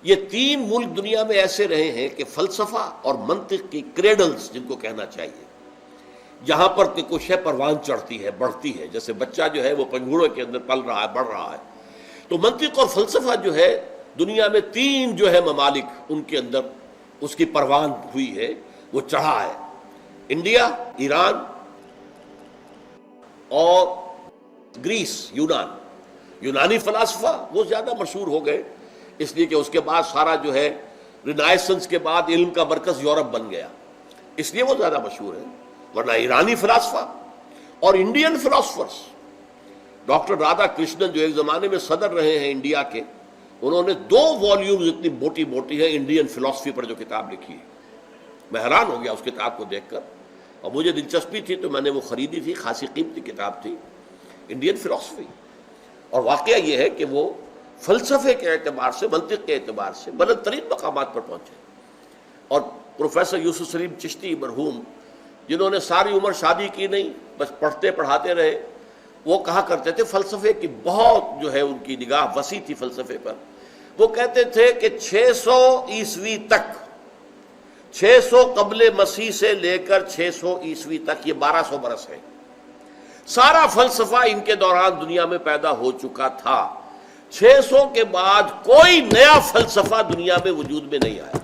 یہ تین ملک دنیا میں ایسے رہے ہیں کہ فلسفہ اور منطق کی کریڈلز جن کو کہنا چاہیے، جہاں پر کہ کوئی شے پروان چڑھتی ہے، بڑھتی ہے، جیسے بچہ جو ہے وہ پنجھوڑے کے اندر پل رہا ہے، بڑھ رہا ہے، تو منطق اور فلسفہ جو ہے دنیا میں تین جو ہے ممالک ان کے اندر اس کی پروان ہوئی ہے، وہ چڑھا ہے، انڈیا، ایران اور گریس، یونانی فلاسفہ وہ زیادہ مشہور ہو گئے، اس لیے کہ اس کے بعد سارا جو ہے رینائسنس کے بعد علم کا مرکز یورپ بن گیا، اس لیے وہ زیادہ مشہور ہے، ورنہ ایرانی فلاسفہ اور Indian philosophers, doctor Radha Krishnan جو ایک زمانے میں صدر رہے ہیں انڈیا کے، انہوں نے 2 والیومز اتنی موٹی موٹی ہے انڈین فلاسفی پر جو کتاب لکھی ہے، میں حیران ہو گیا اس کتاب کو دیکھ کر، اور مجھے دلچسپی تھی تو میں نے وہ خریدی تھی، خاصی قیمتی کتاب تھی، انڈین فلاسفی، اور واقعہ یہ ہے کہ وہ فلسفے کے اعتبار سے، منطق کے اعتبار سے بلند ترین مقامات پر پہنچے، اور پروفیسر یوسف سلیم چشتی مرحوم، جنہوں نے ساری عمر شادی کی نہیں، بس پڑھتے پڑھاتے رہے، وہ کہا کرتے تھے، فلسفے کی بہت جو ہے ان کی نگاہ وسیع تھی فلسفے پر، وہ کہتے تھے کہ 600 عیسوی تک، 600 قبل مسیح سے لے کر 600 عیسوی تک، یہ 1200 برس ہے، سارا فلسفہ ان کے دوران دنیا میں پیدا ہو چکا تھا، 600 کے بعد کوئی نیا فلسفہ دنیا میں وجود میں نہیں آیا۔